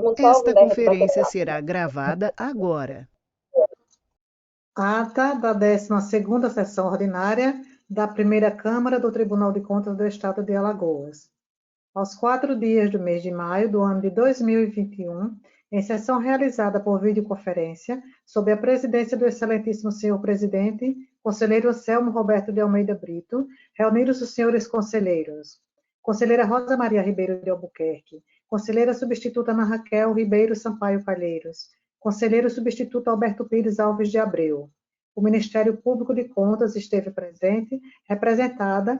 não está Esta ouvindo a gente bater conferência palma. será gravada agora. Ata da 12ª sessão ordinária da Primeira Câmara do Tribunal de Contas do Estado de Alagoas. Aos 4 dias do mês de maio do ano de 2021, em sessão realizada por videoconferência, sob a presidência do excelentíssimo senhor presidente, conselheiro Anselmo Roberto de Almeida Brito, reuniram-se os senhores conselheiros: conselheira Rosa Maria Ribeiro de Albuquerque, conselheira substituta Ana Raquel Ribeiro Sampaio Calheiros, conselheiro substituto Alberto Pires Alves de Abreu. O Ministério Público de Contas esteve presente, representado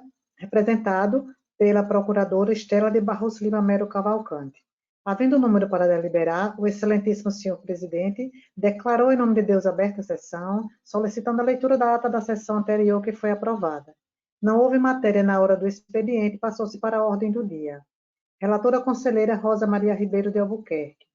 pela procuradora Estela de Barros Lima Melo Cavalcante. Havendo número para deliberar, o excelentíssimo senhor presidente declarou em nome de Deus aberta a sessão, solicitando a leitura da ata da sessão anterior que foi aprovada. Não houve matéria na hora do expediente, passou-se para a ordem do dia. Relatora conselheira Rosa Maria Ribeiro de Albuquerque.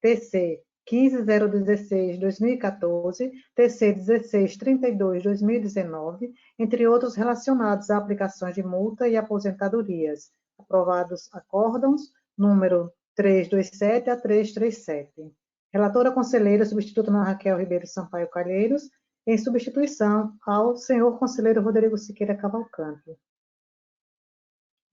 TC 15.016/2014, TC 16.32/2019, entre outros relacionados a aplicações de multa e aposentadorias, aprovados acórdãos número 327 a 337. Relatora conselheira substituta Ana Raquel Ribeiro Sampaio Calheiros, em substituição ao senhor conselheiro Rodrigo Siqueira Cavalcante.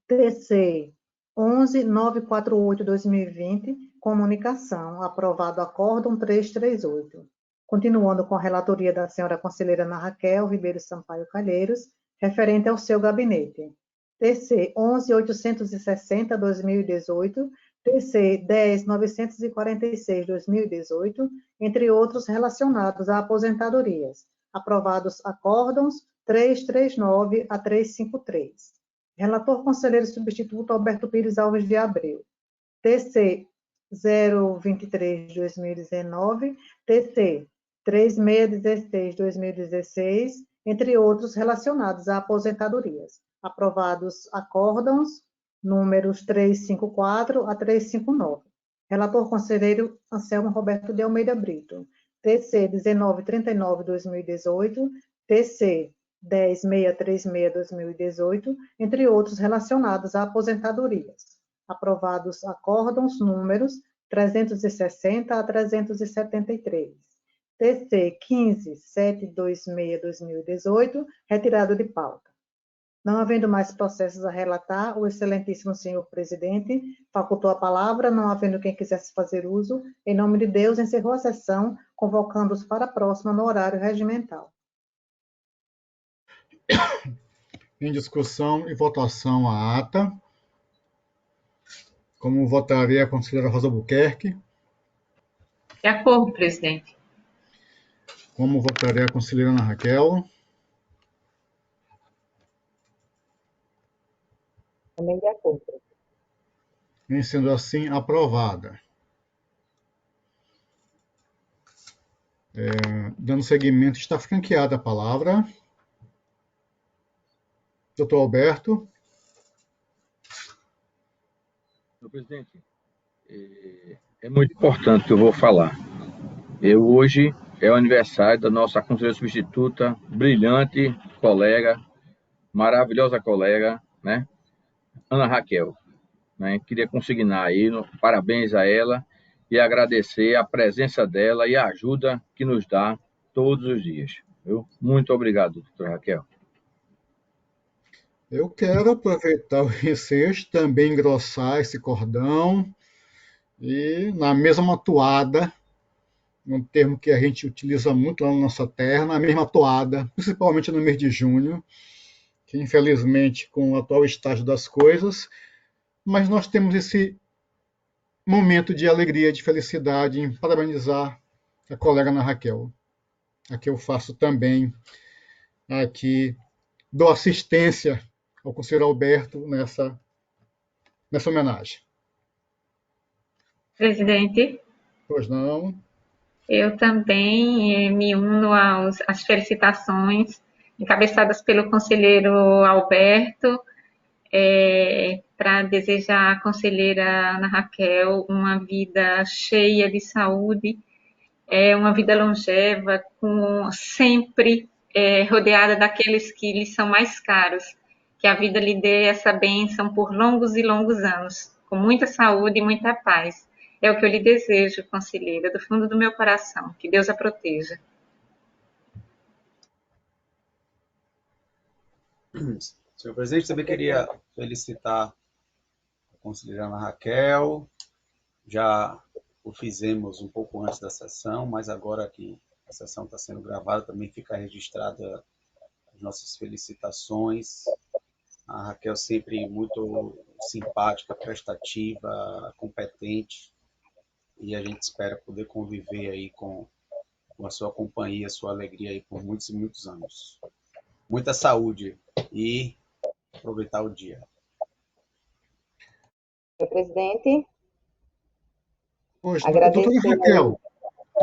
TC 11.948/2020, comunicação, aprovado acórdão 338. Continuando com a relatoria da senhora conselheira Ana Raquel Ribeiro Sampaio Calheiros, referente ao seu gabinete. TC 11.860/2018, TC 10.946/2018, entre outros relacionados a aposentadorias, aprovados acórdãos 339 a 353. Relator conselheiro substituto Alberto Pires Alves de Abreu. TC 023/2019, TC 3616/2016, entre outros relacionados a aposentadorias. Aprovados acórdãos números 354 a 359. Relator conselheiro Anselmo Roberto de Almeida Brito. TC 1939/2018, TC 10.636/2018, entre outros relacionados a aposentadorias. Aprovados acórdãos números 360 a 373. TC 15.726/2018, retirado de pauta. Não havendo mais processos a relatar, o excelentíssimo senhor presidente facultou a palavra, não havendo quem quisesse fazer uso, em nome de Deus, encerrou a sessão, convocando-os para a próxima no horário regimental. Em discussão e votação a ata. Como votaria a conselheira Rosa Albuquerque? De acordo, presidente. Como votaria a conselheira Ana Raquel? Também de acordo. Em sendo assim, aprovada. Dando seguimento, está franqueada a palavra. Doutor Alberto. Senhor presidente, é muito importante que eu vou falar. Hoje é o aniversário da nossa conselheira substituta, brilhante colega, maravilhosa colega, né? Ana Raquel. Né? Queria consignar aí, parabéns a ela e agradecer a presença dela e a ajuda que nos dá todos os dias. Viu? Muito obrigado, doutora Raquel. Eu quero aproveitar o ensejo, também engrossar esse cordão e, na mesma toada, um termo que a gente utiliza muito lá na nossa terra, na mesma toada, principalmente no mês de junho, que infelizmente, com o atual estágio das coisas, mas nós temos esse momento de alegria, de felicidade em parabenizar a colega Ana Raquel. Aqui eu faço também, aqui dou assistência ao conselheiro Alberto nessa homenagem. Presidente. Pois não. Eu também me uno às felicitações encabeçadas pelo conselheiro Alberto, para desejar à conselheira Ana Raquel uma vida cheia de saúde, uma vida longeva, sempre rodeada daqueles que lhe são mais caros, que a vida lhe dê essa bênção por longos e longos anos, com muita saúde e muita paz. É o que eu lhe desejo, conselheira, do fundo do meu coração. Que Deus a proteja. Senhor presidente, também queria felicitar a conselheira Ana Raquel. Já o fizemos um pouco antes da sessão, mas agora que a sessão está sendo gravada, também fica registrada as nossas felicitações. A Raquel sempre muito simpática, prestativa, competente, e a gente espera poder conviver aí com a sua companhia, a sua alegria aí por muitos e muitos anos. Muita saúde e aproveitar o dia. Senhor presidente, Pois, agradecer. doutora Raquel,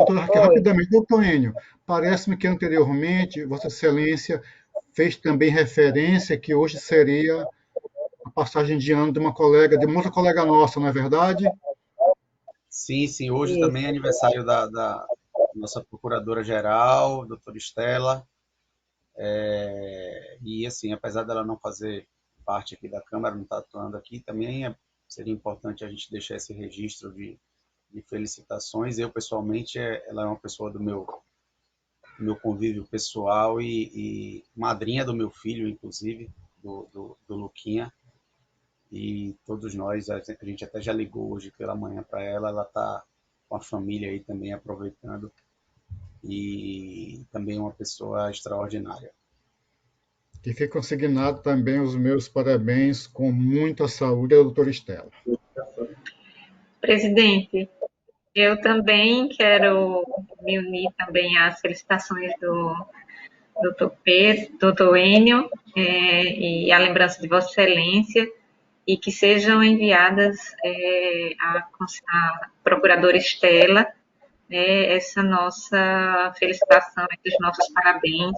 Oi. rapidamente, doutor Enio, parece-me que anteriormente Vossa Excelência fez também referência que hoje seria a passagem de ano de uma outra colega nossa, não é verdade? Sim, sim. Hoje Isso. também é aniversário da nossa procuradora-geral, doutora Estela. E, assim, apesar dela não fazer parte aqui da Câmara, não está atuando aqui, também seria importante a gente deixar esse registro de felicitações. Eu, pessoalmente, ela é uma pessoa do meu convívio pessoal e madrinha do meu filho, inclusive, do Luquinha. E todos nós, a gente até já ligou hoje pela manhã para ela, ela está com a família aí também aproveitando, e também uma pessoa extraordinária. Que fica consignado também os meus parabéns com muita saúde à doutora Estela. Presidente, eu também quero me unir também às felicitações do doutor Enio, e a lembrança de Vossa Excelência, e que sejam enviadas à Procuradora Estela, essa nossa felicitação, esses nossos parabéns,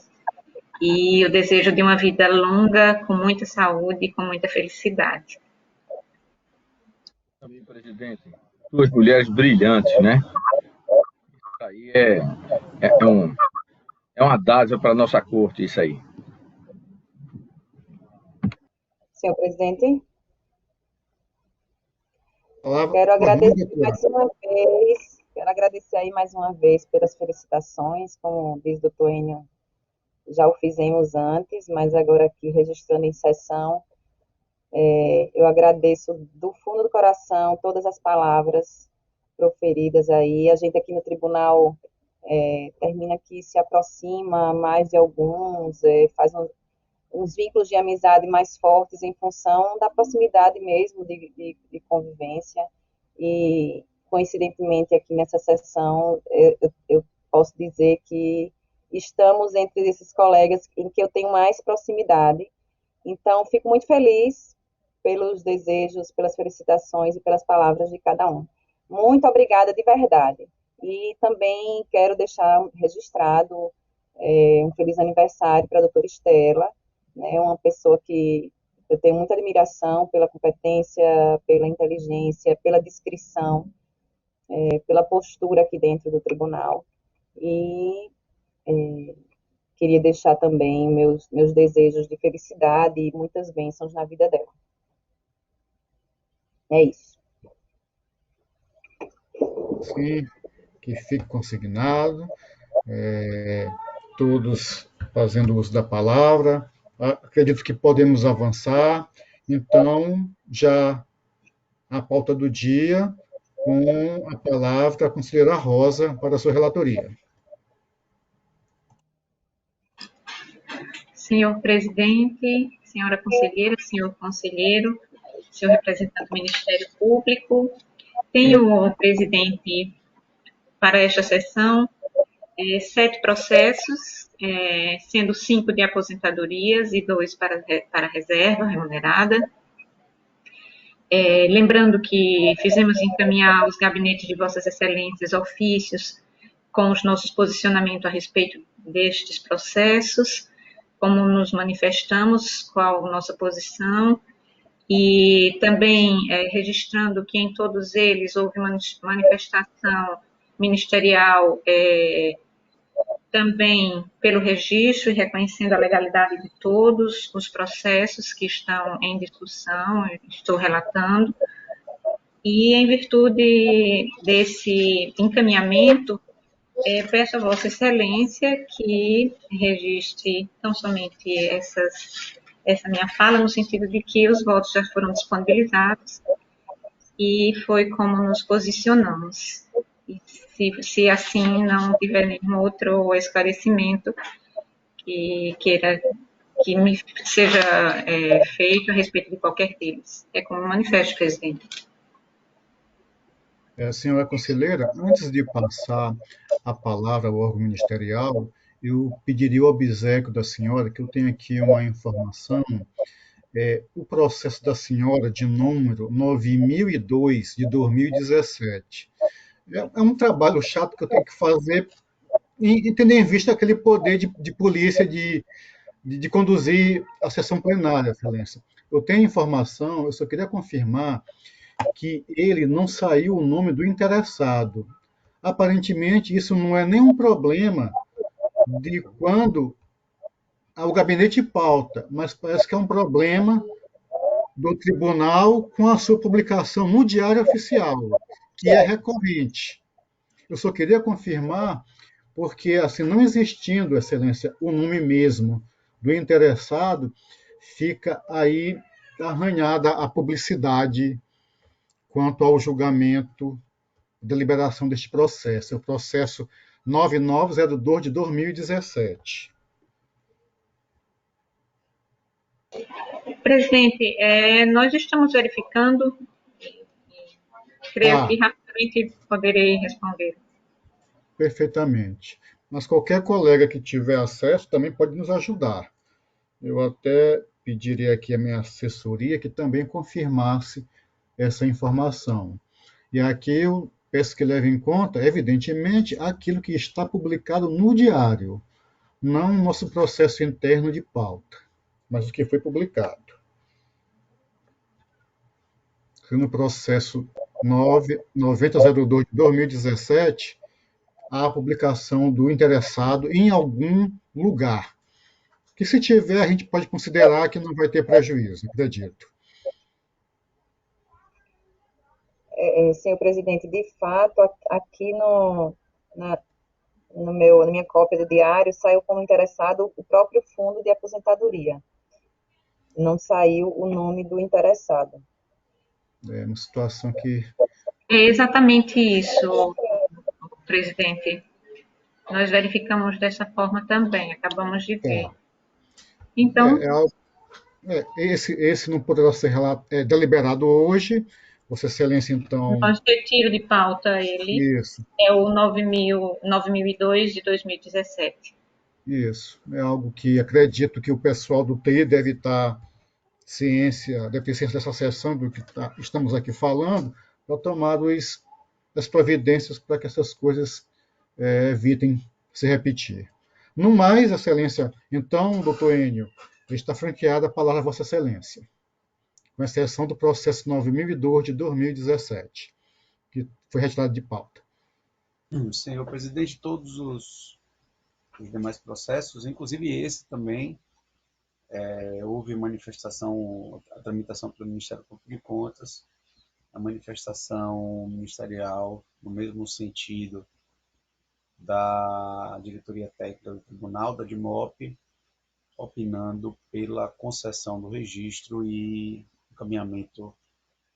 e o desejo de uma vida longa, com muita saúde e com muita felicidade. Também, presidente, duas mulheres brilhantes, né? Isso aí é uma dádiva para a nossa corte, isso aí. Senhor presidente, Palavra, quero agradecer doutora. mais uma vez, mais uma vez pelas felicitações, como diz o doutor Enio, já o fizemos antes, mas agora aqui registrando em sessão, eu agradeço do fundo do coração todas as palavras proferidas aí. A gente aqui no tribunal termina que se aproxima mais de alguns, faz uns vínculos de amizade mais fortes em função da proximidade mesmo de convivência. E, coincidentemente, aqui nessa sessão, eu posso dizer que estamos entre esses colegas em que eu tenho mais proximidade. Então, fico muito feliz pelos desejos, pelas felicitações e pelas palavras de cada um. Muito obrigada de verdade. E também quero deixar registrado um feliz aniversário para a doutora Estela, né, uma pessoa que eu tenho muita admiração pela competência, pela inteligência, pela discrição, pela postura aqui dentro do tribunal. E queria deixar também meus desejos de felicidade e muitas bênçãos na vida dela. É isso. Sim, que fique consignado, todos fazendo uso da palavra. Acredito que podemos avançar. Então, já a pauta do dia, com a palavra da conselheira Rosa para a sua relatoria. Senhor presidente, senhora conselheira, senhor conselheiro, senhor representante do Ministério Público, tenho, presidente, para esta sessão, 7 processos, sendo 5 de aposentadorias e 2 para reserva remunerada. Lembrando que fizemos encaminhar aos gabinetes de Vossas Excelências ofícios com os nossos posicionamentos a respeito destes processos, como nos manifestamos, qual a nossa posição, e também registrando que em todos eles houve manifestação ministerial também pelo registro e reconhecendo a legalidade de todos os processos que estão em discussão, estou relatando. E, em virtude desse encaminhamento, peço a Vossa Excelência que registre não somente essa minha fala, no sentido de que os votos já foram disponibilizados e foi como nos posicionamos. E se assim não tiver nenhum outro esclarecimento que queira que me seja feito a respeito de qualquer deles. É como manifesto, presidente. Senhora conselheira, antes de passar a palavra ao órgão ministerial, eu pediria o obséquio da senhora, que eu tenho aqui uma informação, o processo da senhora de número 9002 de 2017. É um trabalho chato que eu tenho que fazer e tendo em vista aquele poder de polícia de conduzir a sessão plenária, Excelência. Eu tenho informação, eu só queria confirmar que ele não saiu o nome do interessado. Aparentemente, isso não é nenhum problema de quando o gabinete pauta, mas parece que é um problema do tribunal com a sua publicação no Diário Oficial, que é recorrente. Eu só queria confirmar, porque, assim, não existindo, Excelência, o nome mesmo do interessado, fica aí arranhada a publicidade quanto ao julgamento deliberação deste processo. É o processo 9902 de 2017. Presidente, nós estamos verificando, creio que rapidamente poderei responder. Perfeitamente. Mas qualquer colega que tiver acesso também pode nos ajudar. Eu até pediria aqui a minha assessoria que também confirmasse essa informação. E aqui eu peço que leve em conta, evidentemente, aquilo que está publicado no diário, não o nosso processo interno de pauta, mas o que foi publicado. No processo 9002 de 2017, há a publicação do interessado em algum lugar, que se tiver, a gente pode considerar que não vai ter prejuízo, acredito. Senhor presidente, de fato, aqui na minha cópia do diário, saiu como interessado o próprio fundo de aposentadoria. Não saiu o nome do interessado. É uma situação que... É exatamente isso, presidente. Nós verificamos dessa forma também, acabamos de ver. Então... esse não poderá ser deliberado hoje. Vossa Excelência, então... Nós retiro de pauta ele. Isso. É o 9002 de 2017. Isso. É algo que acredito que o pessoal do TI deve ter ciência dessa sessão do que estamos aqui falando, para tomar as providências para que essas coisas evitem se repetir. No mais, Excelência, então, doutor Enio, está franqueada a palavra a Vossa Excelência, com exceção do processo 9002 de 2017, que foi retirado de pauta. Senhor presidente, todos os demais processos, inclusive esse também, houve manifestação, a tramitação pelo Ministério Público de Contas, a manifestação ministerial no mesmo sentido da diretoria técnica do tribunal, da DIMOP, opinando pela concessão do registro e encaminhamento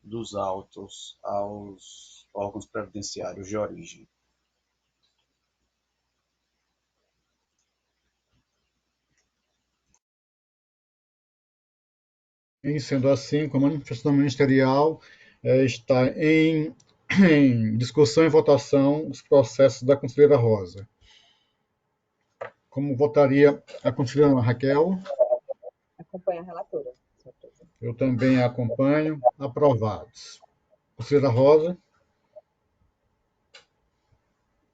dos autos aos órgãos previdenciários de origem. E sendo assim, como a manifestação ministerial está em discussão e votação os processos da conselheira Rosa. Como votaria a conselheira Raquel? Acompanho a relatora. Eu também a acompanho. Aprovados. Conselheira Rosa?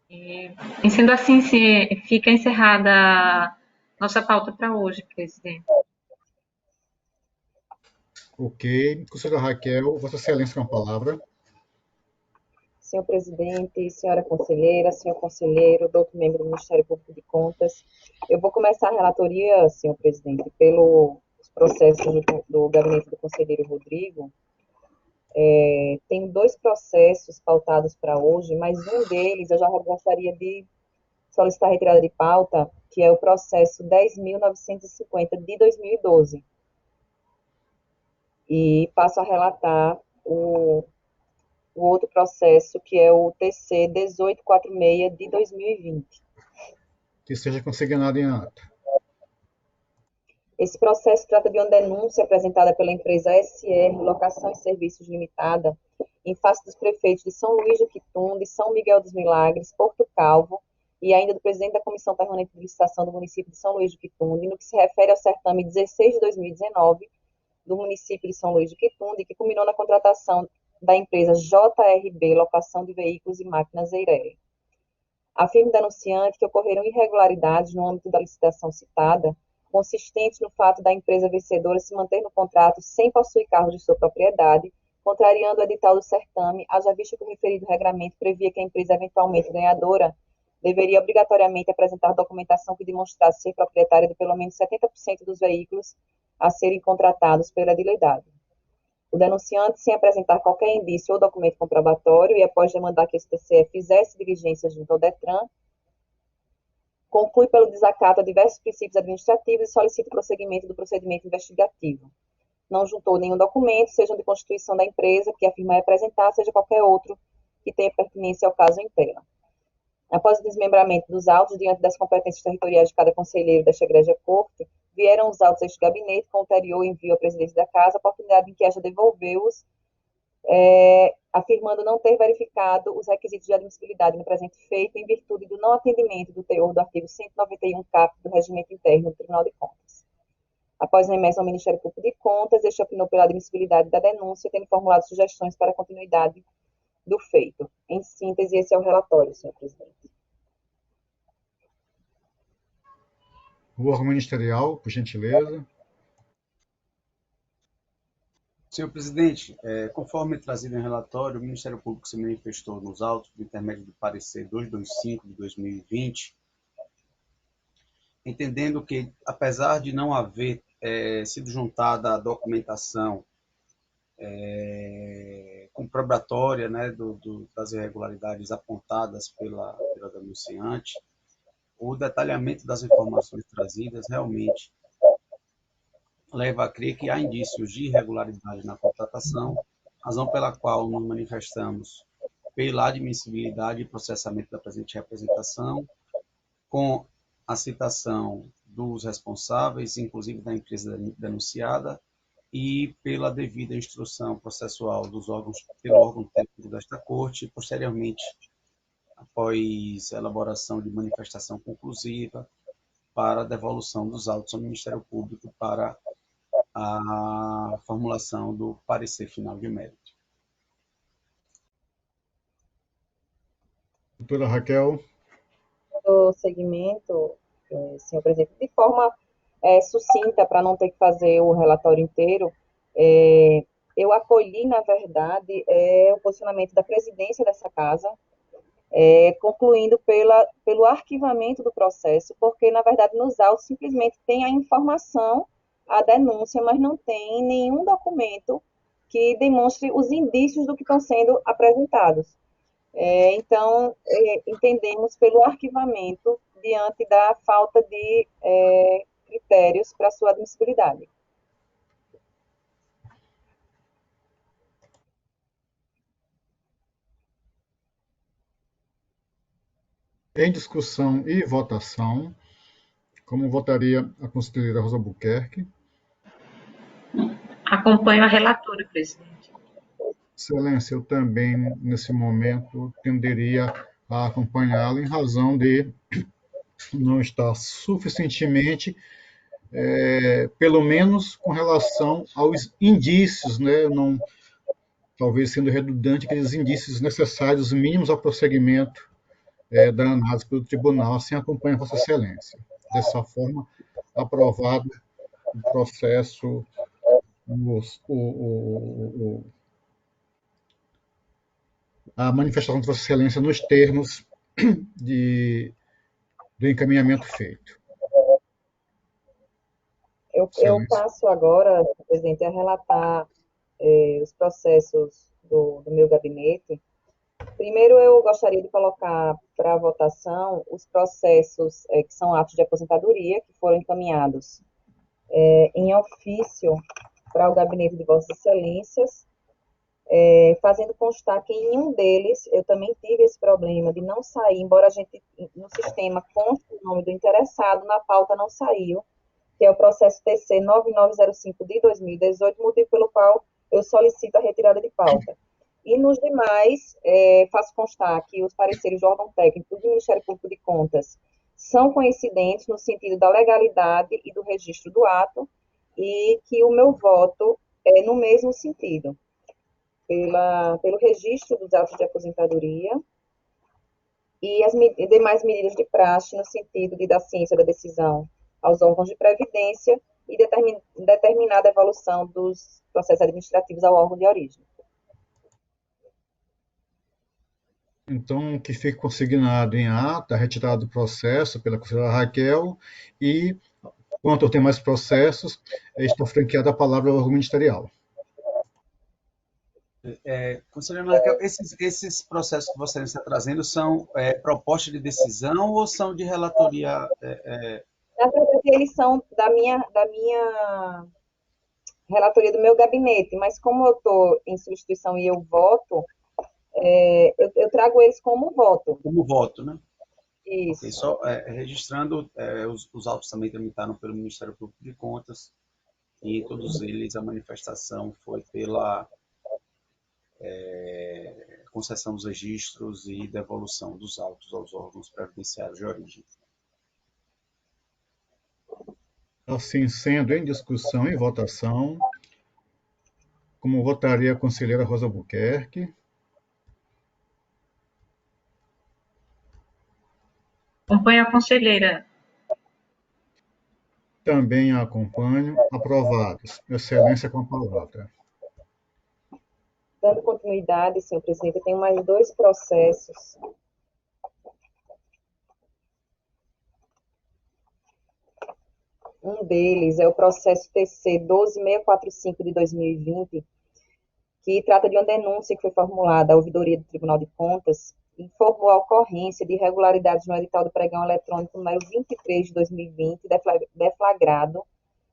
E sendo assim, fica encerrada nossa pauta para hoje, presidente. Ok. Conselheira Raquel, Vossa Excelência com a palavra. Senhor presidente, senhora conselheira, senhor conselheiro, doutor membro do Ministério Público de Contas, eu vou começar a relatoria, senhor presidente, pelos processos do gabinete do conselheiro Rodrigo, Tenho dois processos pautados para hoje, mas um deles eu já gostaria de solicitar a retirada de pauta, que é o processo 10.950 de 2012. E passo a relatar o outro processo, que é o TC 1846 de 2020. Que seja consignado em ata. Esse processo trata de uma denúncia apresentada pela empresa SR Locação e Serviços Limitada, em face dos prefeitos de São Luís do Quitunda, São Miguel dos Milagres, Porto Calvo, e ainda do presidente da Comissão Permanente de Licitação do município de São Luís do Quitunda, no que se refere ao certame 16 de 2019 do município de São Luís do Quitunda, que culminou na contratação da empresa JRB Locação de Veículos e Máquinas Eireli. Afirma o denunciante que ocorreram irregularidades no âmbito da licitação citada, consistentes no fato da empresa vencedora se manter no contrato sem possuir carro de sua propriedade, contrariando o edital do certame, haja vista que o referido regramento previa que a empresa eventualmente ganhadora deveria obrigatoriamente apresentar documentação que demonstrasse ser proprietária de pelo menos 70% dos veículos a serem contratados pela edilidade. O denunciante, sem apresentar qualquer indício ou documento comprobatório e após demandar que esse TCE fizesse diligências junto ao DETRAN, conclui pelo desacato a diversos princípios administrativos e solicita o prosseguimento do procedimento investigativo. Não juntou nenhum documento, seja de constituição da empresa, que afirma apresentar, seja qualquer outro que tenha pertinência ao caso em tela. Após o desmembramento dos autos, diante das competências territoriais de cada conselheiro desta egrégia corte, vieram os autos a este gabinete, com ulterior envio ao presidente da casa, a oportunidade em que haja devolveu-os, afirmando não ter verificado os requisitos de admissibilidade no presente feito, em virtude do não atendimento do teor do artigo 191 cap do Regimento Interno do Tribunal de Contas. Após remessa ao Ministério Público de Contas, este opinou pela admissibilidade da denúncia, tendo formulado sugestões para a continuidade do feito. Em síntese, esse é o relatório, senhor presidente. O órgão ministerial, por gentileza. Senhor presidente, conforme trazido em relatório, o Ministério Público se manifestou nos autos por intermédio do parecer 225 de 2020, entendendo que, apesar de não haver sido juntada a documentação comprobatória, né, das irregularidades apontadas pela denunciante, o detalhamento das informações trazidas realmente leva a crer que há indícios de irregularidade na contratação, razão pela qual nos manifestamos pela admissibilidade e processamento da presente representação, com a citação dos responsáveis, inclusive da empresa denunciada, e pela devida instrução processual pelo órgão técnico desta Corte, e posteriormente, após a elaboração de manifestação conclusiva, para a devolução dos autos ao Ministério Público para a formulação do parecer final de mérito. Doutora Raquel. Do segmento, senhor presidente, de forma sucinta, para não ter que fazer o relatório inteiro, eu acolhi, na verdade, o posicionamento da presidência dessa casa, concluindo pelo arquivamento do processo, porque, na verdade, nos autos simplesmente tem a informação, a denúncia, mas não tem nenhum documento que demonstre os indícios do que estão sendo apresentados. Então, entendemos pelo arquivamento diante da falta de critérios para sua admissibilidade. Em discussão e votação, como votaria a conselheira Rosa Albuquerque? Acompanho a relatora, presidente. Excelência, eu também, nesse momento, tenderia a acompanhá-lo em razão de não estar suficientemente, pelo menos com relação aos indícios, né? Não, talvez sendo redundante, aqueles indícios necessários, mínimos ao prosseguimento da análise pelo tribunal, assim acompanha Vossa Excelência. Dessa forma, aprovado o processo, a manifestação de Vossa Excelência nos termos do encaminhamento feito. Eu passo agora, presidente, a relatar os processos do meu gabinete, primeiro eu gostaria de colocar para votação os processos que são atos de aposentadoria que foram encaminhados em ofício para o gabinete de Vossas Excelências, fazendo constar que em nenhum deles eu também tive esse problema de não sair, embora a gente no sistema conste o nome do interessado, na pauta não saiu, que é o processo TC 9905 de 2018, motivo pelo qual eu solicito a retirada de pauta. E nos demais, faço constar que os pareceres do órgão técnico do Ministério Público de Contas são coincidentes no sentido da legalidade e do registro do ato, e que o meu voto é no mesmo sentido, pelo registro dos autos de aposentadoria e as demais medidas de praxe no sentido de dar ciência da decisão aos órgãos de previdência e determinada a evolução dos processos administrativos ao órgão de origem. Então, que fique consignado em ata a retirada do processo pela conselheira Raquel e, quanto aos demais processos, está franqueada a palavra ao órgão ministerial. Conselheira Raquel, esses processos que você está trazendo são propostas de decisão ou são de relatoria? Na verdade, eles são da minha relatoria do meu gabinete, mas como eu estou em substituição e eu voto, eu trago eles como voto. Como voto, né? Isso. Okay, só registrando, os autos também tramitaram pelo Ministério Público de Contas e todos eles, a manifestação foi pela concessão dos registros e devolução dos autos aos órgãos previdenciários de origem. Assim sendo, em discussão e votação, como votaria a conselheira Rosa Albuquerque? Acompanho a conselheira. Também a acompanho. Aprovados. Excelência com a palavra. Dando continuidade, senhor presidente, eu tenho mais dois processos. Um deles é o processo TC 12645 de 2020, que trata de uma denúncia que foi formulada à ouvidoria do Tribunal de Contas e informou a ocorrência de irregularidades no edital do pregão eletrônico número 23 de 2020, deflagrado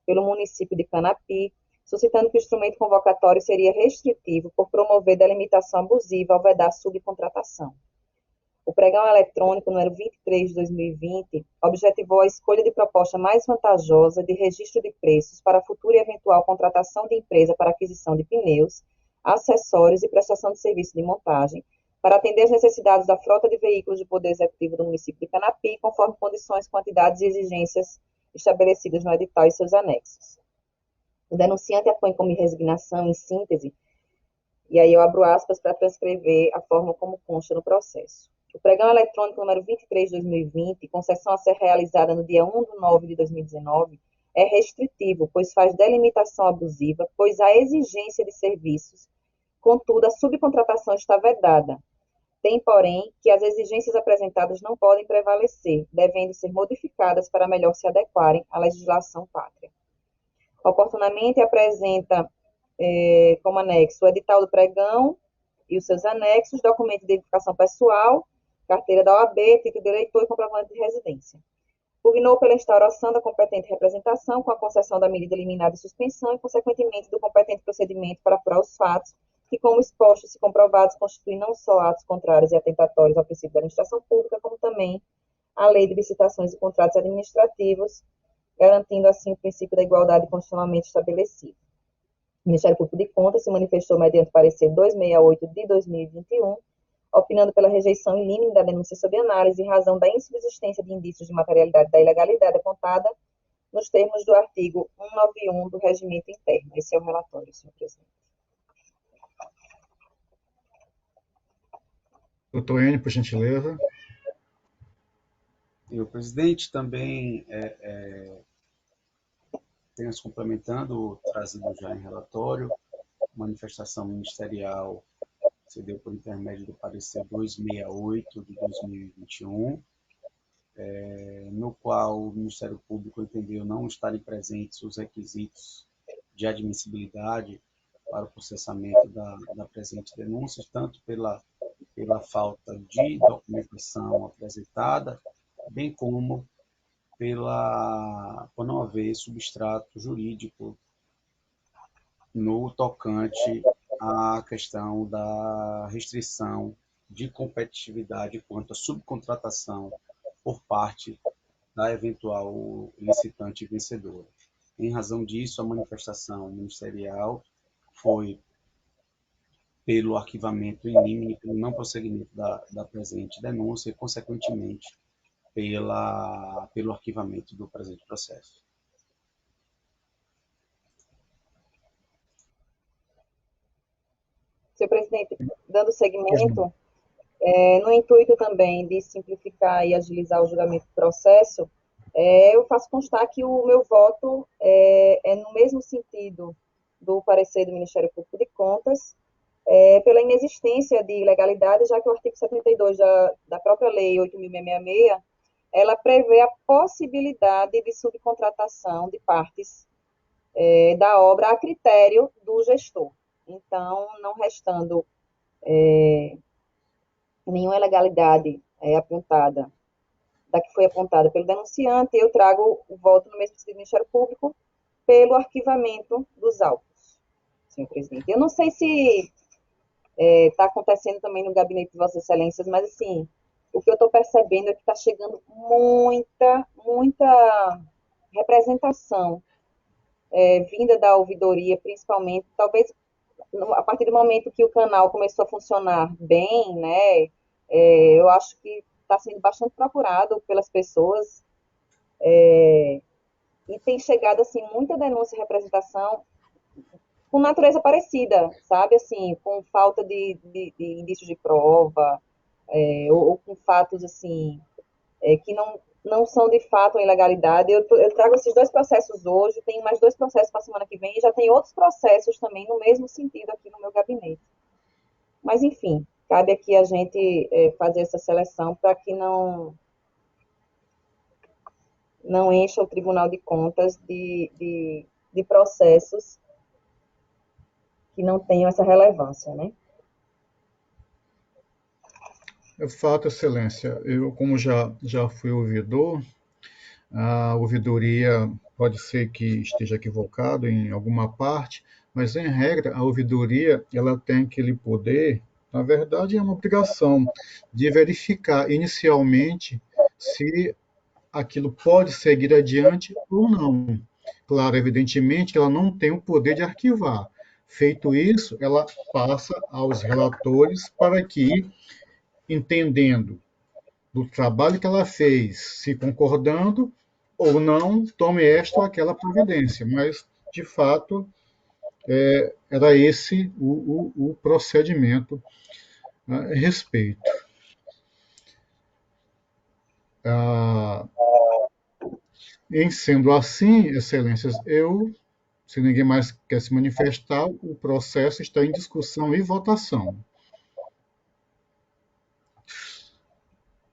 pelo município de Canapi, suscitando que o instrumento convocatório seria restritivo por promover delimitação abusiva ao vedar subcontratação. O pregão eletrônico número 23 de 2020 objetivou a escolha de proposta mais vantajosa de registro de preços para futura e eventual contratação de empresa para aquisição de pneus, acessórios e prestação de serviço de montagem, para atender às necessidades da frota de veículos do Poder Executivo do município de Canapi, conforme condições, quantidades e exigências estabelecidas no edital e seus anexos. O denunciante apõe como resignação, em síntese, e aí eu abro aspas para transcrever a forma como consta no processo. O pregão eletrônico número 23 de 2020, concessão a ser realizada no dia 1/9 de 2019, é restritivo, pois faz delimitação abusiva, pois há exigência de serviços, contudo, a subcontratação está vedada. Tem, porém, que as exigências apresentadas não podem prevalecer, devendo ser modificadas para melhor se adequarem à legislação pátria. Oportunamente apresenta como anexo o edital do pregão e os seus anexos, documento de identificação pessoal, carteira da OAB, título de eleitor e comprovante de residência. Pugnou pela instauração da competente representação com a concessão da medida liminar de suspensão e, consequentemente, do competente procedimento para apurar os fatos que, como expostos e comprovados, constituem não só atos contrários e atentatórios ao princípio da administração pública, como também à lei de licitações e contratos administrativos, garantindo, assim, o princípio da igualdade constitucionalmente estabelecido. O Ministério Público de Contas se manifestou mediante parecer 268 de 2021, opinando pela rejeição in limine da denúncia sob análise em razão da insubsistência de indícios de materialidade da ilegalidade apontada nos termos do artigo 191 do Regimento Interno. Esse é o relatório, senhor presidente. Doutor Enio, por gentileza. E o presidente também apenas complementando, trazido já em relatório, manifestação ministerial se deu por intermédio do parecer 268 de 2021, no qual o Ministério Público entendeu não estarem presentes os requisitos de admissibilidade para o processamento da presente denúncia, tanto pela falta de documentação apresentada, bem como por não haver substrato jurídico no tocante à questão da restrição de competitividade quanto à subcontratação por parte da eventual licitante vencedora. Em razão disso, a manifestação ministerial foi pelo arquivamento in limine, pelo não prosseguimento da presente denúncia e, consequentemente, pelo arquivamento do presente processo. Senhor presidente, dando seguimento, no intuito também de simplificar e agilizar o julgamento do processo, eu faço constar que o meu voto é no mesmo sentido do parecer do Ministério Público de Contas, pela inexistência de ilegalidade, já que o artigo 72 da própria Lei 8.666, ela prevê a possibilidade de subcontratação de partes da obra a critério do gestor. Então, não restando nenhuma ilegalidade apontada, da que foi apontada pelo denunciante, eu trago o voto no mesmo sentido do Ministério Público pelo arquivamento dos autos, senhor presidente. Eu não sei se está acontecendo também no gabinete de Vossas Excelências, mas, assim, o que eu estou percebendo é que está chegando muita representação vinda da ouvidoria, principalmente, talvez a partir do momento que o canal começou a funcionar bem, né, eu acho que está sendo bastante procurado pelas pessoas, e tem chegado, assim, muita denúncia e representação com natureza parecida, sabe, assim, com falta de indícios de prova, ou com fatos, assim, que não são de fato uma ilegalidade. Eu trago esses 2 processos hoje, tenho mais 2 processos para a semana que vem, e já tem outros processos também no mesmo sentido aqui no meu gabinete. Mas, enfim, cabe aqui a gente fazer essa seleção para que não encha o Tribunal de Contas de processos que não tenham essa relevância, né? É fato, Excelência. Eu, como já fui ouvidor, a ouvidoria pode ser que esteja equivocado em alguma parte, mas, em regra, a ouvidoria ela tem aquele poder, na verdade, é uma obrigação de verificar inicialmente se aquilo pode seguir adiante ou não. Claro, evidentemente, ela não tem o poder de arquivar. Feito isso, ela passa aos relatores para que, entendendo do trabalho que ela fez, se concordando ou não, tome esta ou aquela providência. Mas, de fato, era esse o procedimento a respeito. Em sendo assim, Excelências, se ninguém mais quer se manifestar, o processo está em discussão e votação.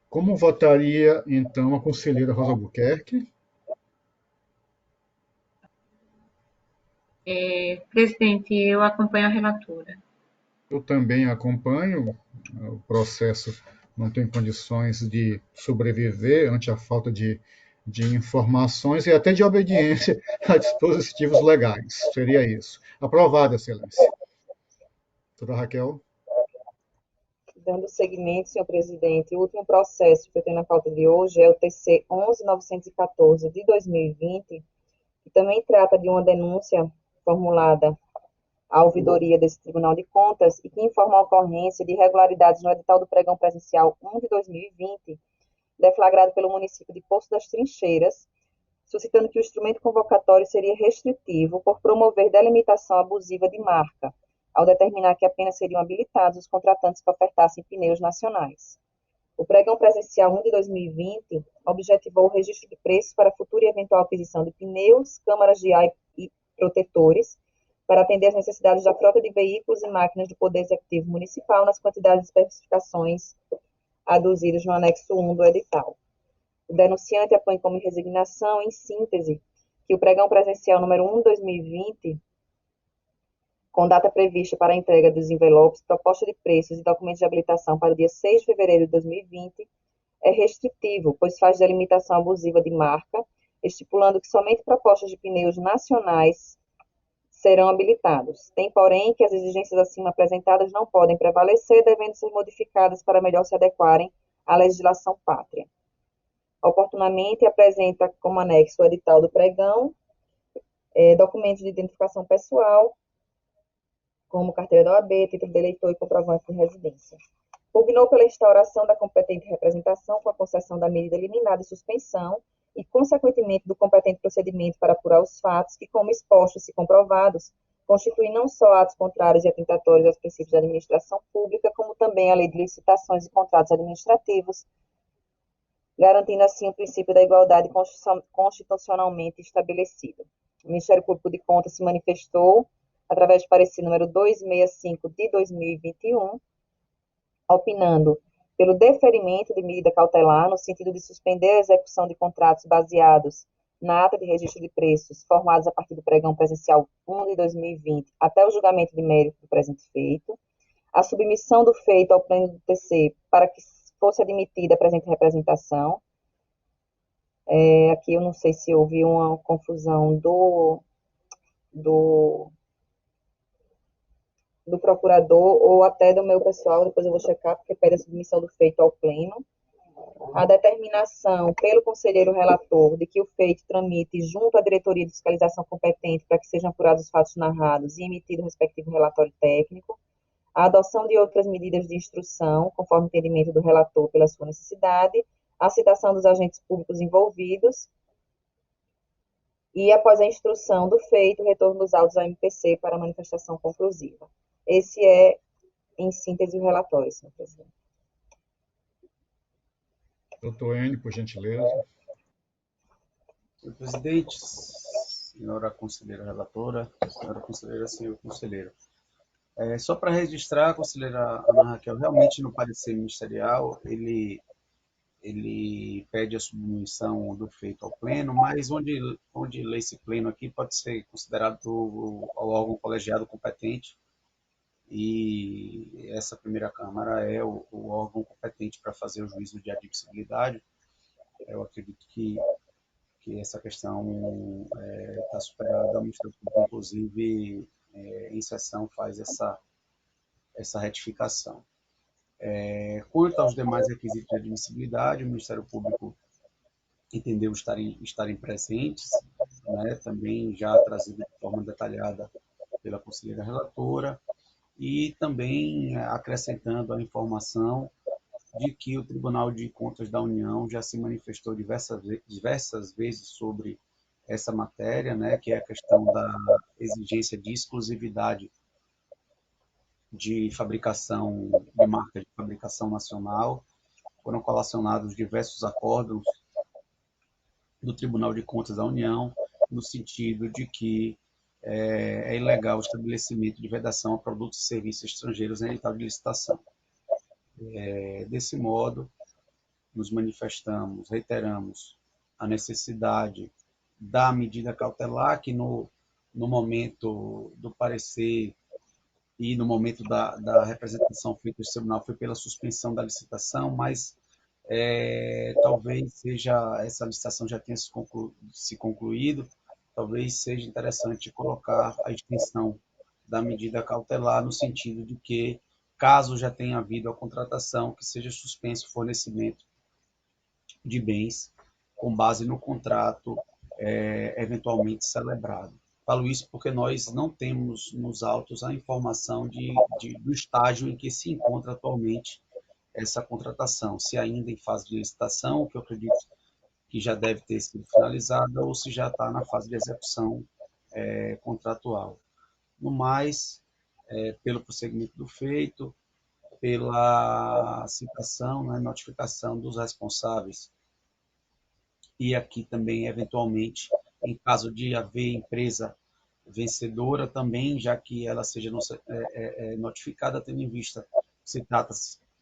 Como votaria, então, a conselheira Rosa Albuquerque? Presidente, eu acompanho a relatora. Eu também acompanho. O processo não tem condições de sobreviver ante a falta de informações e até de obediência a dispositivos legais. Seria isso. Aprovado, Excelência. Doutora Raquel? Dando seguimento, senhor presidente, o último processo que eu tenho na pauta de hoje é o TC 11.914 de 2020, que também trata de uma denúncia formulada à ouvidoria desse Tribunal de Contas e que informa a ocorrência de irregularidades no edital do pregão presencial 1 de 2020, deflagrado pelo município de Poço das Trincheiras, suscitando que o instrumento convocatório seria restritivo por promover delimitação abusiva de marca, ao determinar que apenas seriam habilitados os contratantes que ofertassem pneus nacionais. O pregão presencial 1 de 2020 objetivou o registro de preços para futura e eventual aquisição de pneus, câmaras de ar e protetores, para atender às necessidades da frota de veículos e máquinas do Poder Executivo Municipal nas quantidades e especificações aduzidas no anexo 1 do edital. O denunciante apõe como resignação, em síntese, que o pregão presencial número 1 de 2020 com data prevista para a entrega dos envelopes, proposta de preços e documentos de habilitação para o dia 6 de fevereiro de 2020, é restritivo, pois faz delimitação abusiva de marca, estipulando que somente propostas de pneus nacionais serão habilitados. Tem, porém, que as exigências acima apresentadas não podem prevalecer, devendo ser modificadas para melhor se adequarem à legislação pátria. Oportunamente, apresenta como anexo o edital do pregão, documentos de identificação pessoal, como carteira da OAB, título de eleitor e comprovante de residência. Pugnou pela instauração da competente representação com a concessão da medida liminar de suspensão e, consequentemente, do competente procedimento para apurar os fatos que, como expostos, se comprovados, constituem não só atos contrários e atentatórios aos princípios da administração pública, como também à lei de licitações e contratos administrativos, garantindo assim o princípio da igualdade constitucionalmente estabelecido. O Ministério Público de Contas se manifestou, através de parecer número 265 de 2021, opinando pelo deferimento de medida cautelar no sentido de suspender a execução de contratos baseados na ata de registro de preços formados a partir do pregão presencial 1 de 2020 até o julgamento de mérito do presente feito, a submissão do feito ao pleno do TC para que fosse admitida a presente representação. Aqui eu não sei se houve uma confusão do procurador ou até do meu pessoal, depois eu vou checar, porque pede a submissão do feito ao pleno. A determinação pelo conselheiro relator de que o feito tramite junto à diretoria de fiscalização competente para que sejam apurados os fatos narrados e emitido o respectivo relatório técnico. A adoção de outras medidas de instrução, conforme o entendimento do relator pela sua necessidade, a citação dos agentes públicos envolvidos e, após a instrução do feito, o retorno dos autos ao MPC para manifestação conclusiva. Esse é, em síntese, o relatório, senhor presidente. Doutor Enio, por gentileza. Senhor presidente, senhora conselheira relatora, senhora conselheira, senhor conselheiro. Só para registrar, a conselheira Ana Raquel, realmente no parecer ministerial, ele pede a submissão do feito ao pleno, mas onde lê esse pleno aqui pode ser considerado o órgão colegiado competente, e essa primeira Câmara é o órgão competente para fazer o juízo de admissibilidade. Eu acredito que essa questão está superada, o Ministério Público, inclusive, em sessão, faz essa retificação. Quanto aos demais requisitos de admissibilidade, o Ministério Público entendeu estarem presentes, né, também já trazido de forma detalhada pela conselheira relatora, e também acrescentando a informação de que o Tribunal de Contas da União já se manifestou diversas vezes sobre essa matéria, né, que é a questão da exigência de exclusividade de fabricação, de marca de fabricação nacional. Foram colacionados diversos acordos do Tribunal de Contas da União, no sentido de que é ilegal o estabelecimento de vedação a produtos e serviços estrangeiros em edital de licitação. Desse modo, nos manifestamos, reiteramos a necessidade da medida cautelar, que no momento do parecer e no momento da representação feita no tribunal foi pela suspensão da licitação, mas talvez seja, essa licitação já tenha se concluído, talvez seja interessante colocar a extensão da medida cautelar no sentido de que, caso já tenha havido a contratação, que seja suspenso o fornecimento de bens com base no contrato eventualmente celebrado. Falo isso porque nós não temos nos autos a informação do estágio em que se encontra atualmente essa contratação, se ainda em fase de licitação, que eu acredito que já deve ter sido finalizada, ou se já está na fase de execução contratual. No mais, pelo prosseguimento do feito, pela citação, né, notificação dos responsáveis, e aqui também, eventualmente, em caso de haver empresa vencedora também, já que ela seja notificada, tendo em vista que se trata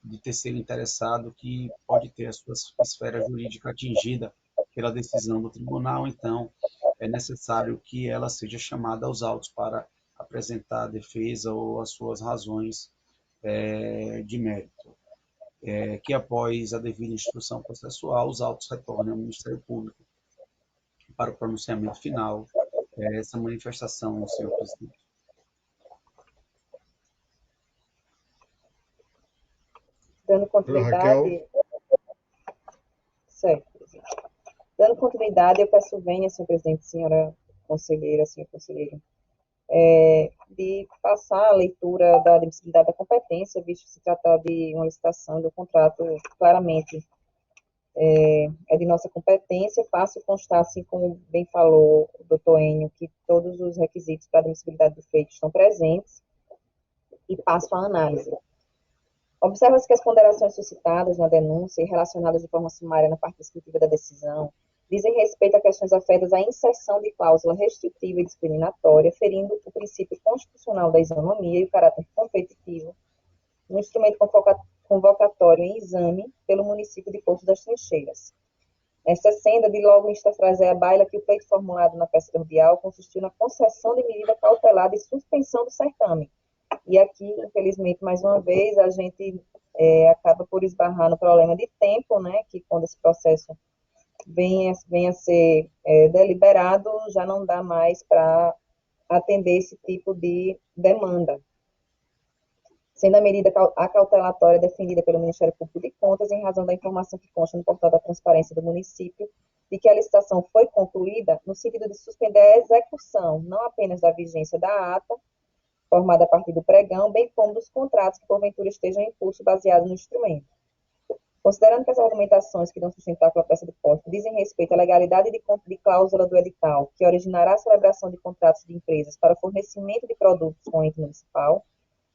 de terceiro interessado que pode ter a sua esfera jurídica atingida pela decisão do tribunal, então é necessário que ela seja chamada aos autos para a apresentar a defesa ou as suas razões de mérito, que após a devida instrução processual, os autos retornem ao Ministério Público para o pronunciamento final. Essa manifestação, senhor presidente. Dando continuidade... Certo, presidente. Dando continuidade, eu peço venha, senhor presidente, senhora conselheira, senhor conselheiro, de passar a leitura da admissibilidade da competência, visto se tratar de uma licitação do contrato, claramente é de nossa competência. Faço constar, assim como bem falou o doutor Enio, que todos os requisitos para a admissibilidade do feito estão presentes, e passo a análise. Observa-se que as ponderações suscitadas na denúncia e relacionadas de forma sumária na parte descritiva da decisão dizem respeito a questões afetas à inserção de cláusula restritiva e discriminatória, ferindo o princípio constitucional da isonomia e o caráter competitivo no instrumento convocatório em exame pelo município de Porto das Trincheiras. Esta senda de logo insta a trazer à baila que o pleito formulado na peça cordial consistiu na concessão de medida cautelar de suspensão do certame. E aqui, infelizmente, mais uma vez, a gente acaba por esbarrar no problema de tempo, né, que quando esse processo venha a ser deliberado, já não dá mais para atender esse tipo de demanda. Sendo a medida acautelatória defendida pelo Ministério Público de Contas, em razão da informação que consta no portal da transparência do município, de que a licitação foi concluída no sentido de suspender a execução, não apenas da vigência da ata, formada a partir do pregão, bem como dos contratos que porventura estejam em curso baseados no instrumento. Considerando que as argumentações que dão sustentáculo à peça de posse dizem respeito à legalidade de cláusula do edital, que originará a celebração de contratos de empresas para fornecimento de produtos com o ente municipal,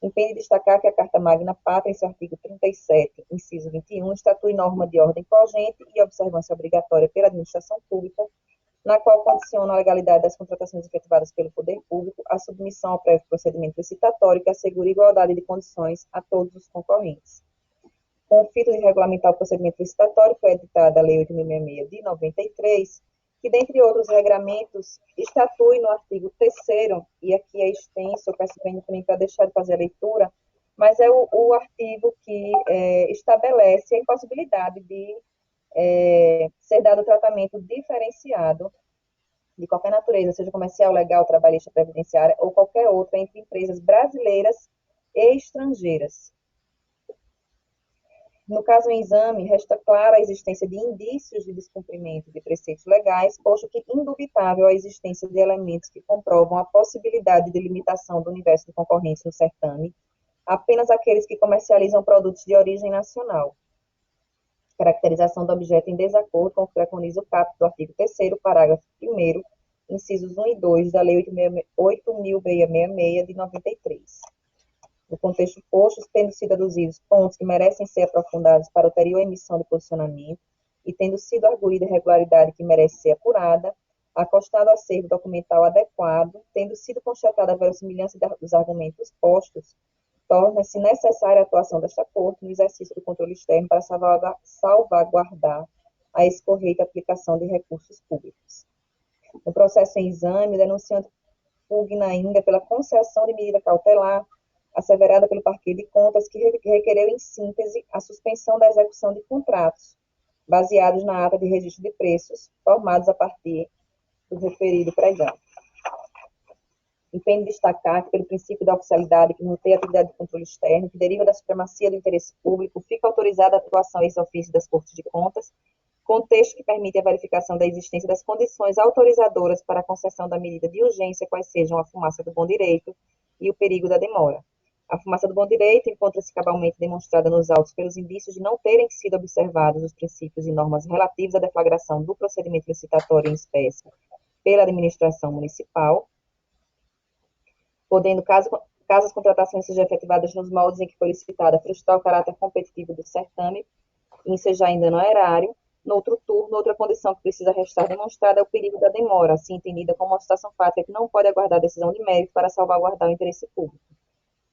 impede destacar que a Carta Magna Pátria, em seu artigo 37, inciso 21, estatui norma de ordem cogente e observância obrigatória pela administração pública, na qual condiciona a legalidade das contratações efetivadas pelo poder público à submissão ao prévio procedimento licitatório que assegure igualdade de condições a todos os concorrentes. Com o fito de regulamentar o procedimento licitatório, foi editada a Lei 8.066 de 93, que, dentre outros regramentos, estatui no artigo 3º, e aqui é extenso, eu peço também para deixar de fazer a leitura, mas é o artigo que estabelece a impossibilidade de ser dado tratamento diferenciado de qualquer natureza, seja comercial, legal, trabalhista, previdenciária ou qualquer outra, entre empresas brasileiras e estrangeiras. No caso em exame, resta clara a existência de indícios de descumprimento de preceitos legais, posto que indubitável a existência de elementos que comprovam a possibilidade de limitação do universo de concorrentes no certame, apenas aqueles que comercializam produtos de origem nacional. Caracterização do objeto em desacordo com o que preconiza o caput do artigo 3º, parágrafo 1º, incisos 1 e 2 da Lei 8.666 de 93. No contexto posto, tendo sido aduzidos pontos que merecem ser aprofundados para ulterior emissão de posicionamento e tendo sido arguída irregularidade que merece ser apurada, acostado acervo documental adequado, tendo sido constatada a verossimilhança dos argumentos postos, torna-se necessária a atuação desta Corte no exercício do controle externo para salvaguardar a escorreita aplicação de recursos públicos. No processo em exame, o denunciante pugna ainda pela concessão de medida cautelar asseverada pelo Parquet de Contas, que requereu, em síntese, a suspensão da execução de contratos, baseados na ata de registro de preços, formados a partir do referido pregão. Empenho destacar que, pelo princípio da oficialidade que norteia a atividade de controle externo, que deriva da supremacia do interesse público, fica autorizada a atuação ex-ofício das Cortes de Contas, contexto que permite a verificação da existência das condições autorizadoras para a concessão da medida de urgência, quais sejam a fumaça do bom direito e o perigo da demora. A fumaça do bom direito encontra-se cabalmente demonstrada nos autos pelos indícios de não terem sido observados os princípios e normas relativos à deflagração do procedimento licitatório em espécie pela administração municipal, podendo, caso as contratações sejam efetivadas nos moldes em que foi licitada, frustrar o caráter competitivo do certame e ensejar em dano ao erário. No outro turno, outra condição que precisa restar demonstrada é o perigo da demora, assim entendida como uma situação fática que não pode aguardar decisão de mérito para salvaguardar o interesse público.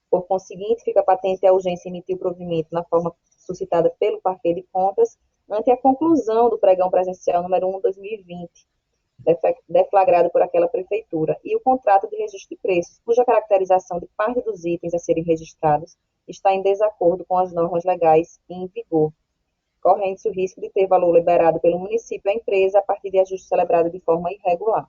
Por conseguinte, fica patente a urgência em emitir o provimento na forma suscitada pelo Parquet de Contas ante a conclusão do pregão presencial número 1/2020, deflagrado por aquela prefeitura, e o contrato de registro de preços, cuja caracterização de parte dos itens a serem registrados está em desacordo com as normas legais em vigor, correndo-se o risco de ter valor liberado pelo município à empresa a partir de ajuste celebrado de forma irregular.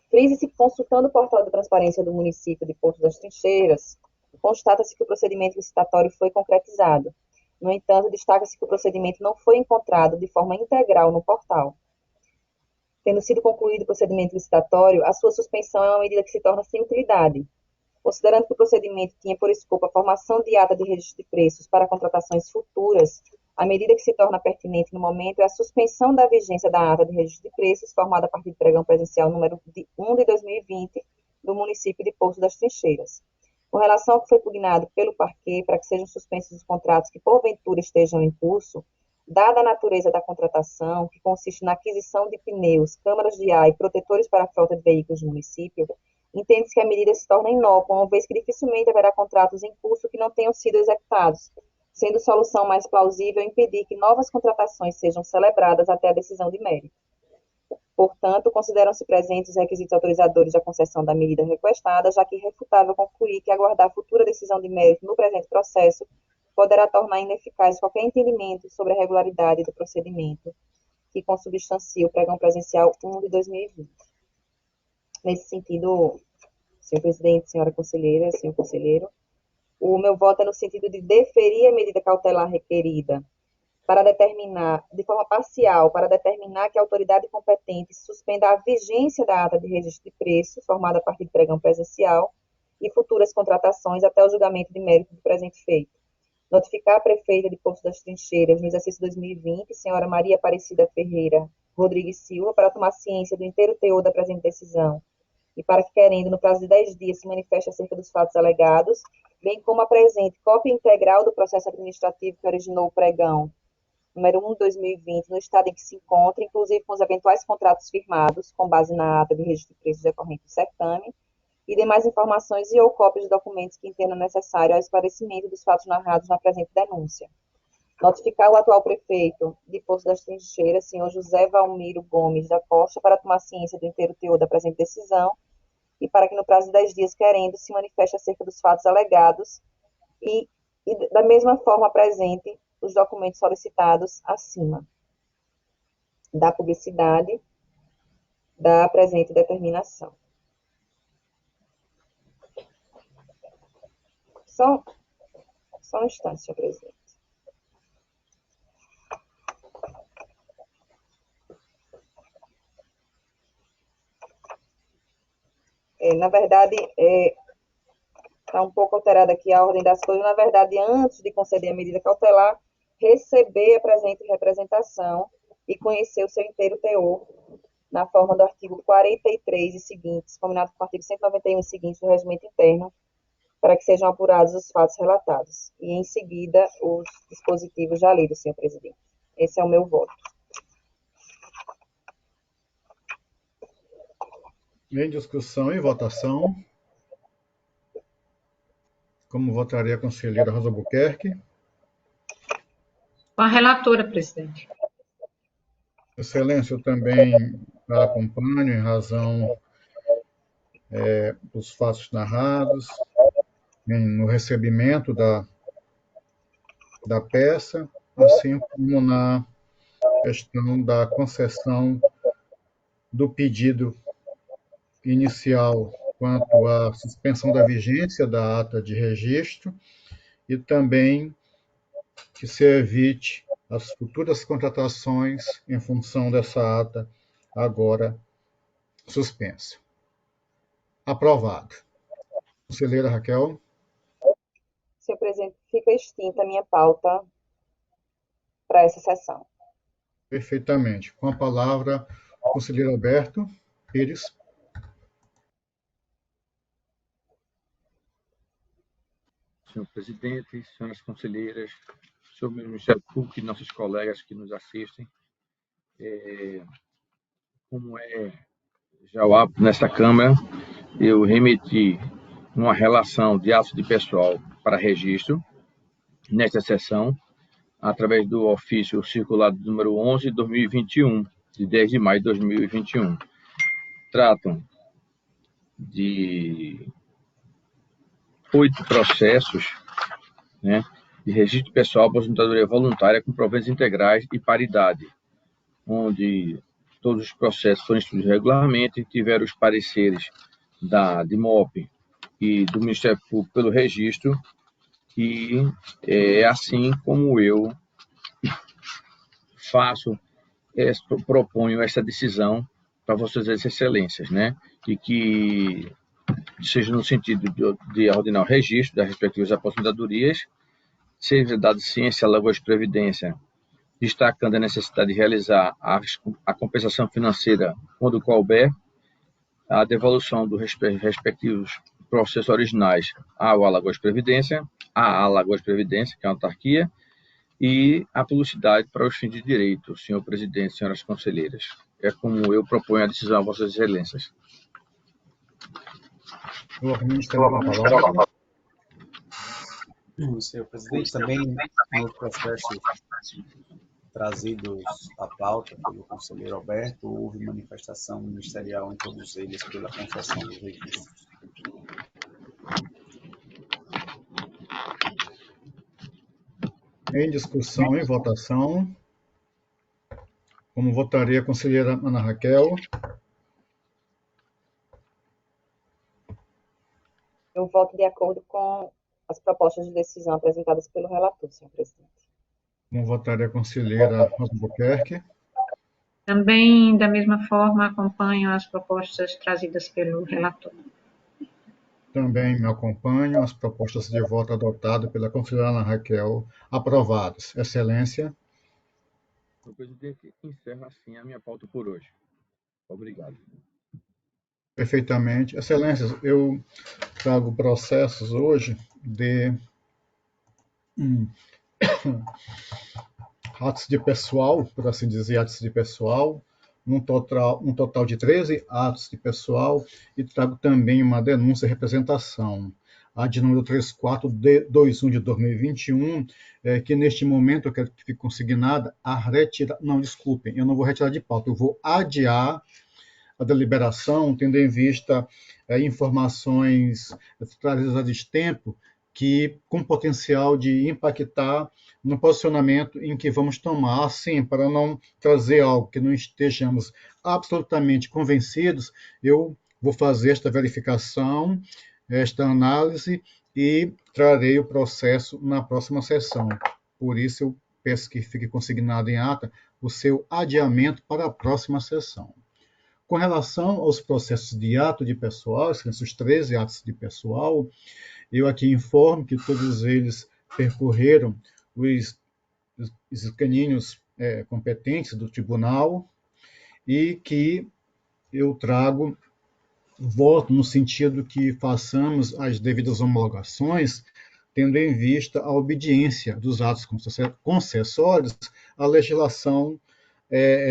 Frise-se que, consultando o portal de transparência do município de Porto das Trincheiras, constata-se que o procedimento licitatório foi concretizado. No entanto, destaca-se que o procedimento não foi encontrado de forma integral no portal. Tendo sido concluído o procedimento licitatório, a sua suspensão é uma medida que se torna sem utilidade. Considerando que o procedimento tinha por escopo a formação de ata de registro de preços para contratações futuras, a medida que se torna pertinente no momento é a suspensão da vigência da ata de registro de preços formada a partir do pregão presencial número 1 de 2020 do município de Porto das Trincheiras. Com relação ao que foi pugnado pelo parquê para que sejam suspensos os contratos que porventura estejam em curso, dada a natureza da contratação, que consiste na aquisição de pneus, câmaras de ar e protetores para a frota de veículos do município, entende-se que a medida se torna inócua, uma vez que dificilmente haverá contratos em curso que não tenham sido executados, sendo solução mais plausível impedir que novas contratações sejam celebradas até a decisão de mérito. Portanto, consideram-se presentes os requisitos autorizadores da concessão da medida requestada, já que é irrefutável concluir que aguardar a futura decisão de mérito no presente processo poderá tornar ineficaz qualquer entendimento sobre a regularidade do procedimento que consubstancia o pregão presencial 1 de 2020. Nesse sentido, senhor presidente, senhora conselheira, senhor conselheiro, o meu voto é no sentido de deferir a medida cautelar requerida para determinar, de forma parcial, para determinar que a autoridade competente suspenda a vigência da ata de registro de preços, formada a partir do pregão presencial, e futuras contratações até o julgamento de mérito do presente feito. Notificar a prefeita de Porto das Trincheiras, no exercício 2020, senhora Maria Aparecida Ferreira Rodrigues Silva, para tomar ciência do inteiro teor da presente decisão, e para que, querendo, no prazo de 10 dias, se manifeste acerca dos fatos alegados, bem como apresente cópia integral do processo administrativo que originou o pregão, número 1 de 2020, no estado em que se encontra, inclusive com os eventuais contratos firmados, com base na ata de registro de preços decorrente do certame, e demais informações e ou cópias de documentos que entendam necessário ao esclarecimento dos fatos narrados na presente denúncia. Notificar o atual prefeito de Porto das Trincheiras, senhor José Valmiro Gomes da Costa, para tomar ciência do inteiro teor da presente decisão e para que, no prazo de 10 dias, querendo, se manifeste acerca dos fatos alegados e da mesma forma, apresente os documentos solicitados acima da publicidade da presente determinação. Só um instante, senhor presidente. Na verdade, está um pouco alterada aqui a ordem das coisas. Na verdade, antes de conceder a medida cautelar, receber a presente representação e conhecer o seu inteiro teor, na forma do artigo 43 e seguintes, combinado com o artigo 191 e seguintes do Regimento Interno, para que sejam apurados os fatos relatados. E, em seguida, os dispositivos já lidos, senhor presidente. Esse é o meu voto. Em discussão e votação. Como votaria a conselheira Rosa Albuquerque? Com a relatora, presidente. Excelência, eu também a acompanho em razão dos fatos narrados, no recebimento da peça, assim como na questão da concessão do pedido inicial quanto à suspensão da vigência da ata de registro e também que se evite as futuras contratações em função dessa ata agora suspensa. Aprovado. Conselheira Raquel. Senhor presidente, fica extinta a minha pauta para essa sessão. Perfeitamente. Com a palavra, o conselheiro Alberto Pires. Senhor presidente, senhoras conselheiras, senhor Ministério Público e nossos colegas que nos assistem, como já o hábito nesta Câmara, eu remeti uma relação de atos de pessoal para registro nesta sessão, através do ofício circulado número 11 de 2021, de 10 de maio de 2021. Tratam de 8 processos, né, de registro pessoal, aposentadoria voluntária com proventos integrais e paridade, onde todos os processos foram instruídos regularmente e tiveram os pareceres da DIMOP e do Ministério Público pelo registro, e é assim como eu proponho essa decisão para vossas excelências, né? E que seja no sentido de ordenar o registro das respectivas aposentadorias, seja dado ciência à Alagoas Previdência, destacando a necessidade de realizar a compensação financeira quando couber, a devolução dos respectivos processos originais ao Alagoas Previdência, à Alagoas Previdência, que é a autarquia, e a publicidade para os fins de direito, senhor presidente, senhoras conselheiras. É como eu proponho a decisão a vossas excelências. O órgão ministerial com a palavra. Senhor presidente, também no processo trazidos à pauta pelo conselheiro Alberto, houve manifestação ministerial em todos eles pela concessão dos registros. Em discussão, em votação. Como votaria a conselheira Ana Raquel? Eu voto de acordo com as propostas de decisão apresentadas pelo relator, senhor presidente. Como votaria a conselheira Rosa Albuquerque? Também, da mesma forma, acompanho as propostas trazidas pelo relator. Também me acompanho as propostas de voto adotadas pela conselheira Ana Raquel, aprovadas. Excelência. Senhor presidente, encerro assim a minha pauta por hoje. Obrigado. Perfeitamente. Excelências, eu trago processos hoje de atos de pessoal, por assim dizer, atos de pessoal, um total de 13 atos de pessoal, e trago também uma denúncia de representação, a de número 3421 de 2021, que neste momento eu quero que fique consignada a retirar. Não, desculpem, eu não vou retirar de pauta, eu vou adiar a deliberação, tendo em vista informações trazidas a destempo, que com potencial de impactar no posicionamento em que vamos tomar. Assim, para não trazer algo que não estejamos absolutamente convencidos, eu vou fazer esta verificação, esta análise, e trarei o processo na próxima sessão. Por isso, eu peço que fique consignado em ata o seu adiamento para a próxima sessão. Com relação aos processos de ato de pessoal, esses 13 atos de pessoal, eu aqui informo que todos eles percorreram os escaninhos competentes do tribunal, e que eu trago voto no sentido que façamos as devidas homologações, tendo em vista a obediência dos atos concessórios à legislação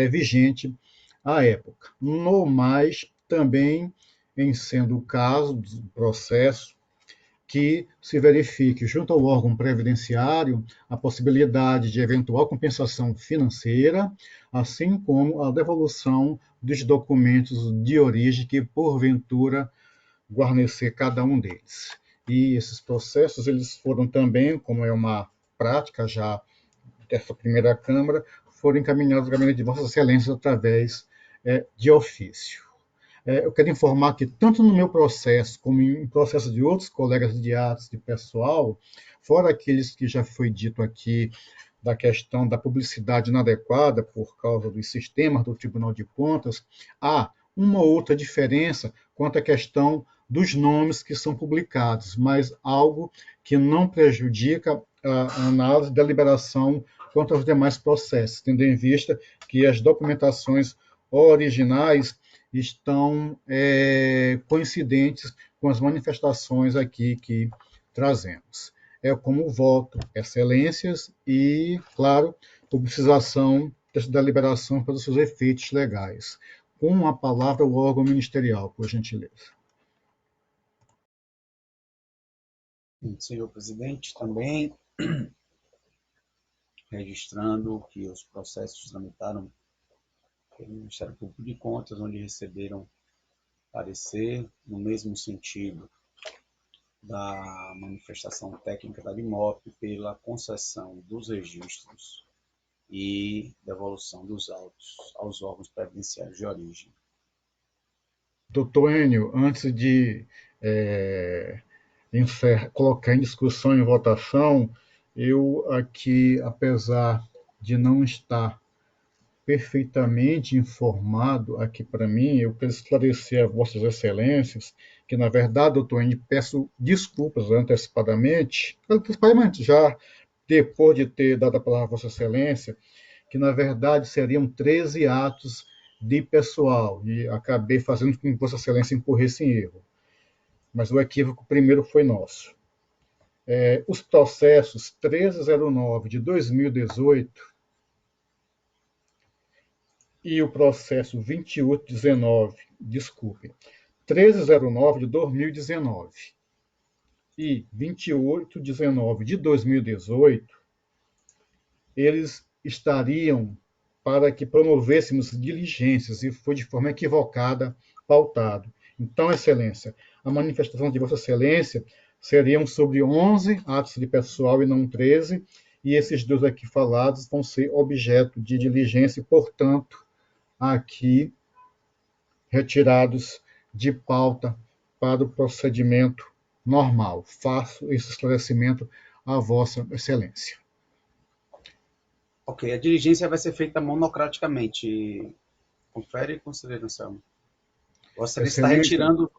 vigente à época. No mais, também, em sendo o caso do processo, que se verifique junto ao órgão previdenciário a possibilidade de eventual compensação financeira, assim como a devolução dos documentos de origem que, porventura, guarnecer cada um deles. E esses processos, eles foram também, como é uma prática já dessa primeira Câmara, foram encaminhados ao gabinete de Vossas Excelências através de ofício. Eu quero informar que, tanto no meu processo, como em processo de outros colegas de atos de pessoal, fora aqueles que já foi dito aqui, da questão da publicidade inadequada por causa dos sistemas do Tribunal de Contas, há uma outra diferença quanto à questão dos nomes que são publicados, mas algo que não prejudica a análise da deliberação quanto aos demais processos, tendo em vista que as documentações originais estão coincidentes com as manifestações aqui que trazemos. É como voto, excelências, e, claro, publicização dessa deliberação para os seus efeitos legais. Com a palavra, o órgão ministerial, por gentileza. Senhor presidente, também registrando que os processos tramitaram pelo Ministério Público de Contas, onde receberam parecer no mesmo sentido da manifestação técnica da DIMOP pela concessão dos registros e devolução dos autos aos órgãos previdenciários de origem. Doutor Enio, antes de colocar em discussão e votação, eu aqui, apesar de não estar perfeitamente informado aqui para mim, eu quero esclarecer a Vossas Excelências que, na verdade, doutor Enio, peço desculpas antecipadamente, já depois de ter dado a palavra a Vossa Excelência, que, na verdade, seriam 13 atos de pessoal, e acabei fazendo com que Vossa Excelência incorresse em erro. Mas o equívoco primeiro foi nosso. Os processos 1309 de 2018 e o processo 2819, desculpe, 1309 de 2019 e 2819 de 2018, eles estariam para que promovêssemos diligências e foi de forma equivocada pautado. Então, Excelência, a manifestação de Vossa Excelência seriam sobre 11 atos de pessoal e não 13, e esses dois aqui falados vão ser objeto de diligência e, portanto, aqui retirados de pauta para o procedimento normal. Faço esse esclarecimento a Vossa Excelência. Ok, a diligência vai ser feita monocraticamente. Confere, conselheiro Anselmo. Você está retirando...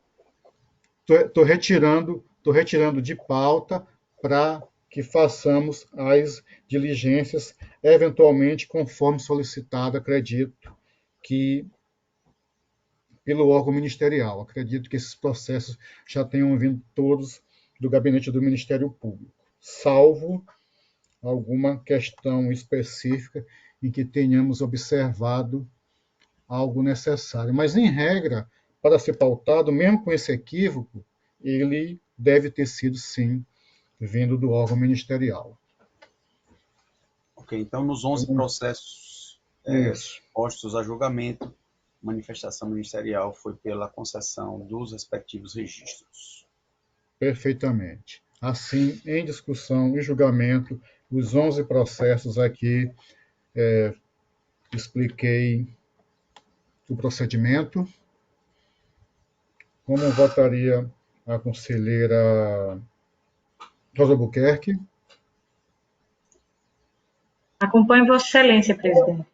Estou retirando de pauta para que façamos as diligências, eventualmente, conforme solicitado, acredito que pelo órgão ministerial. Acredito que esses processos já tenham vindo todos do gabinete do Ministério Público, salvo alguma questão específica em que tenhamos observado algo necessário. Mas, em regra, para ser pautado, mesmo com esse equívoco, ele deve ter sido, sim, vindo do órgão ministerial. Ok, então nos 11 processos postos a julgamento, manifestação ministerial foi pela concessão dos respectivos registros. Perfeitamente. Assim, em discussão e julgamento, os 11 processos aqui, expliquei o procedimento. Como votaria a conselheira Rosa Albuquerque? Acompanho Vossa Excelência, presidente.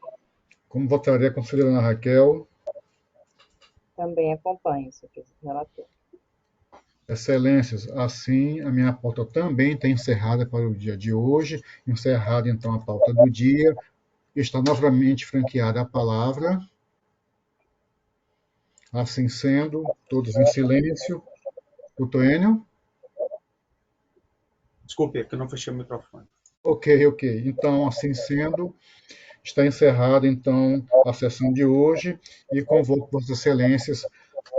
Como votaria a conselheira Ana Raquel? Também acompanho, senhor relator. Excelências, assim a minha pauta também está encerrada para o dia de hoje. Encerrada, então, a pauta do dia. Está novamente franqueada a palavra. Assim sendo, todos em silêncio. Doutor Enio? Desculpe, é que eu não fechei o microfone. Ok. Então, assim sendo, está encerrada, então, a sessão de hoje e convoco Vossas Excelências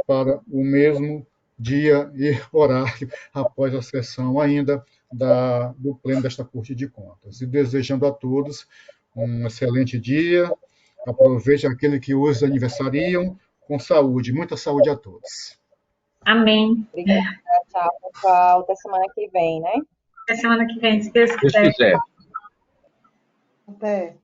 para o mesmo dia e horário após a sessão ainda do pleno desta Corte de Contas. E desejando a todos um excelente dia, aproveite aquele que hoje aniversariam, com saúde, muita saúde a todos. Amém. Obrigada, tchau, pessoal. Até semana que vem, né? Até semana que vem, se Deus Se quiser. quiser. Até.